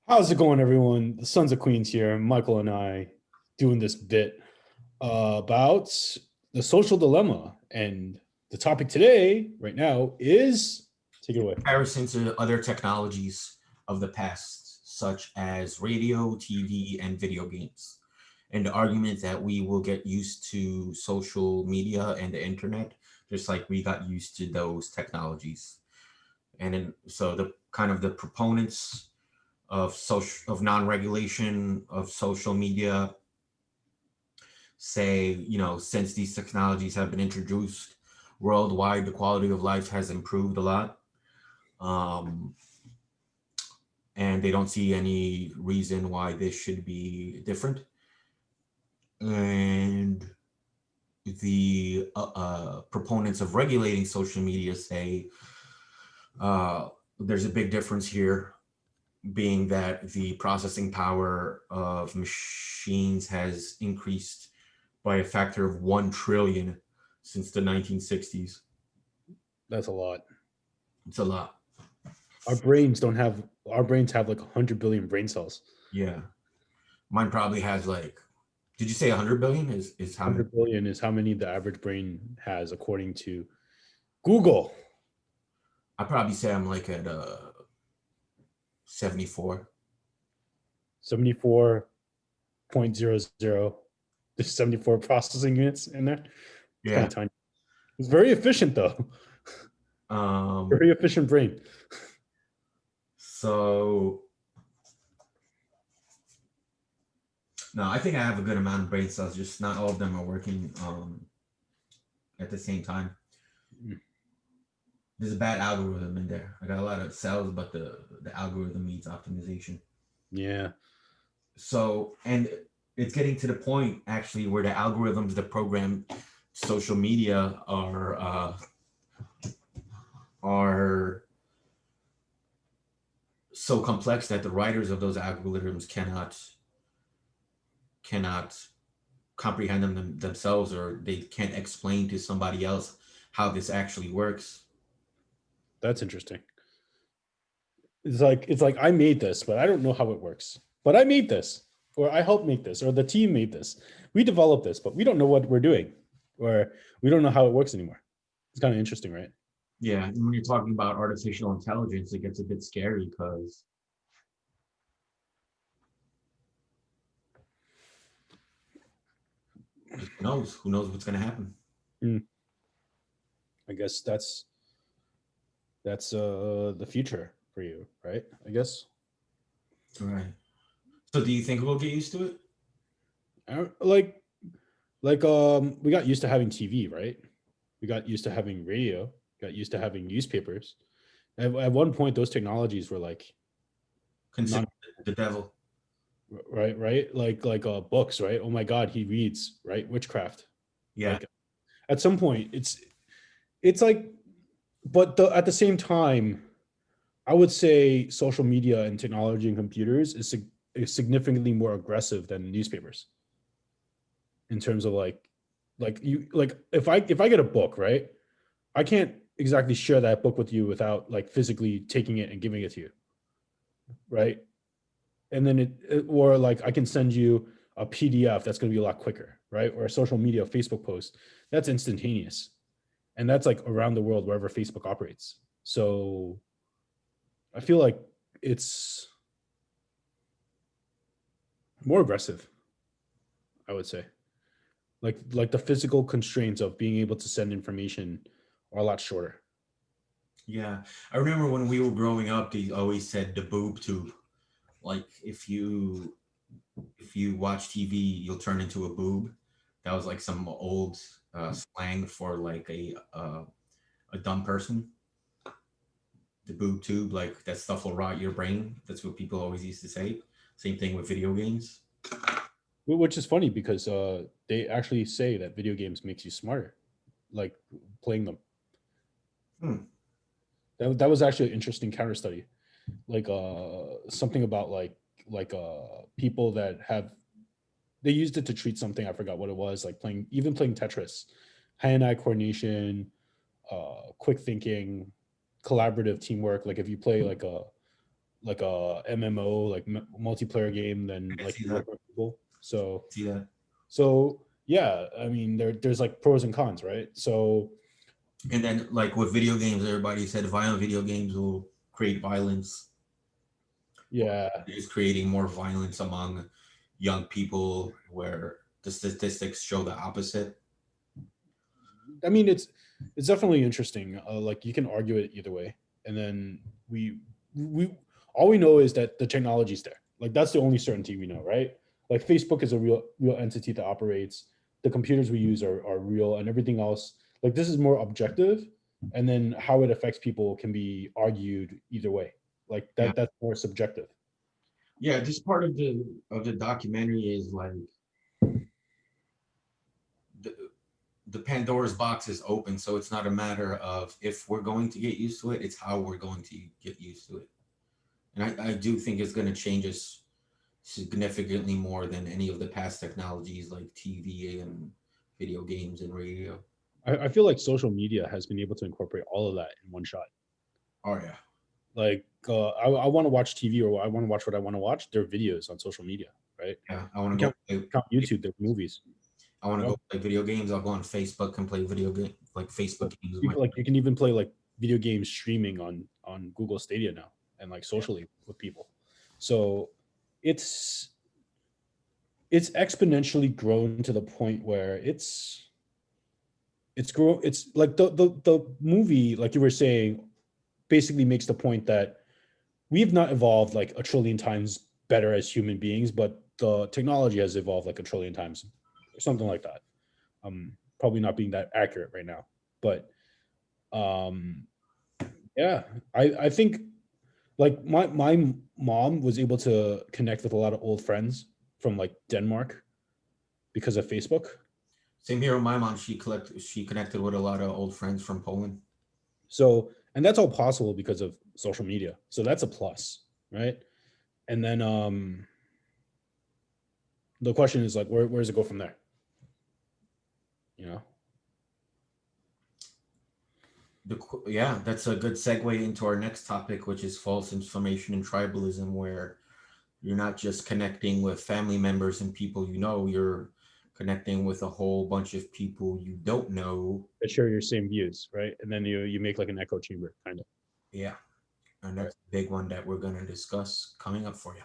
How's it going, everyone? The Sons of Queens here. Michael and I doing this bit about the social dilemma. And the topic today, right now, is take it away. Comparison to other technologies of the past, such as radio, TV, and video games. And the argument that we will get used to social media and the internet, just like we got used to those technologies. So the kind of the proponents of non-regulation of social media say, since these technologies have been introduced worldwide, the quality of life has improved a lot. Um, and they don't see any reason why this should be different. And the proponents of regulating social media say there's a big difference here, being that the processing power of machines has increased by a factor of 1 trillion since the 1960s. That's a lot. It's a lot. Our brains have like 100 billion brain cells. Yeah. Mine probably has like, did you say 100 billion is how many? 100 billion is how many the average brain has, according to Google. I probably say I'm like at 74. 74.00. There's 74 processing units in there. It's kind Yeah. of tiny. It's very efficient, though. Um, Very efficient brain. so no, I think I have a good amount of brain cells, just not all of them are working at the same time. Mm. There's a bad algorithm in there. I got a lot of cells, but the algorithm needs optimization. Yeah. So, and it's getting to the point actually where the algorithms that program social media are so complex that the writers of those algorithms cannot comprehend them themselves, or they can't explain to somebody else how this actually works. That's interesting. It's like I made this, but I don't know how it works. But I made this, or I helped make this, or the team made this. We developed this, but we don't know what we're doing, or we don't know how it works anymore. It's kind of interesting, right? Yeah, and when you're talking about artificial intelligence, it gets a bit scary because who knows what's going to happen. Mm, I guess that's the future for you, right? I guess. All right. So do you think we'll get used to it? I don't- we got used to having TV, right? We got used to having radio, got used to having newspapers. At one point, those technologies were like Consider not the devil. right, like books, right? Oh my god, he reads, right? Witchcraft. Yeah. Like at some point, it's like, but at the same time, I would say social media and technology and computers is significantly more aggressive than newspapers in terms of like you like if I get a book, right? I can't exactly share that book with you without like physically taking it and giving it to you, right? And then or like I can send you a PDF that's going to be a lot quicker, right? Or a social media Facebook post that's instantaneous, and that's like around the world wherever Facebook operates. So I feel like it's more aggressive. I would say like the physical constraints of being able to send information are a lot shorter. Yeah. I remember when we were growing up, they always said the boob tube. Like if you watch TV, you'll turn into a boob. That was like some old slang for like a dumb person. The boob tube, like that stuff will rot your brain. That's what people always used to say. Same thing with video games. Which is funny because they actually say that video games makes you smarter, like playing them. Hmm. That was actually an interesting counter study, like something about people that have they used it to treat something. I forgot what it was, like playing Tetris, hand-eye coordination, quick thinking, collaborative teamwork. Like if you play like a MMO, like multiplayer game, than I like see you that. work with people. So See that. yeah, I mean there's like pros and cons, right? So And then, like with video games, everybody said violent video games will create violence. yeah, It is creating more violence among young people, where the statistics show the opposite. I mean it's definitely interesting. Like you can argue it either way, and then we all we know is that the technology's there. Like that's the only certainty we know, right? Like Facebook is a real entity that operates. The computers we use are real, and everything else. Like this is more objective, and then how it affects people can be argued either way. Like Yeah, that's more subjective. yeah. This part of the documentary is like the, the Pandora's box is open, so it's not a matter of if we're going to get used to it; it's how we're going to get used to it. And I do think it's going to change us significantly more than any of the past technologies like TV and video games and radio. I feel like social media has been able to incorporate all of that in one shot. Oh yeah, Like I want to watch TV or I want to watch what I want to watch. There are videos on social media, right? yeah. I want You to can't go play. count YouTube. There are movies. I want You to know, go play video games. I'll go on Facebook and play video game like so Facebook games with my people like you can even play like video games streaming on Google Stadia now and like socially with people. So it's it's exponentially grown to the point where it's like the movie, like you were saying, basically makes the point that we've not evolved like a trillion times better as human beings, but the technology has evolved like a trillion times, or something like that. Probably not being that accurate right now, but um, yeah, I think like my mom was able to connect with a lot of old friends from like Denmark because of Facebook. Same here with my mom. She connected with a lot of old friends from Poland. So, and that's all possible because of social media. So that's a plus, right? And then the question is like, where does it go from there? You know? Yeah, that's a good segue into our next topic, which is false information and tribalism, where you're not just connecting with family members and people you know, you're connecting with a whole bunch of people you don't know. That share your same views, right? And then you make like an echo chamber, kind of. Yeah, and Right. that's a big one that we're going to discuss coming up for you.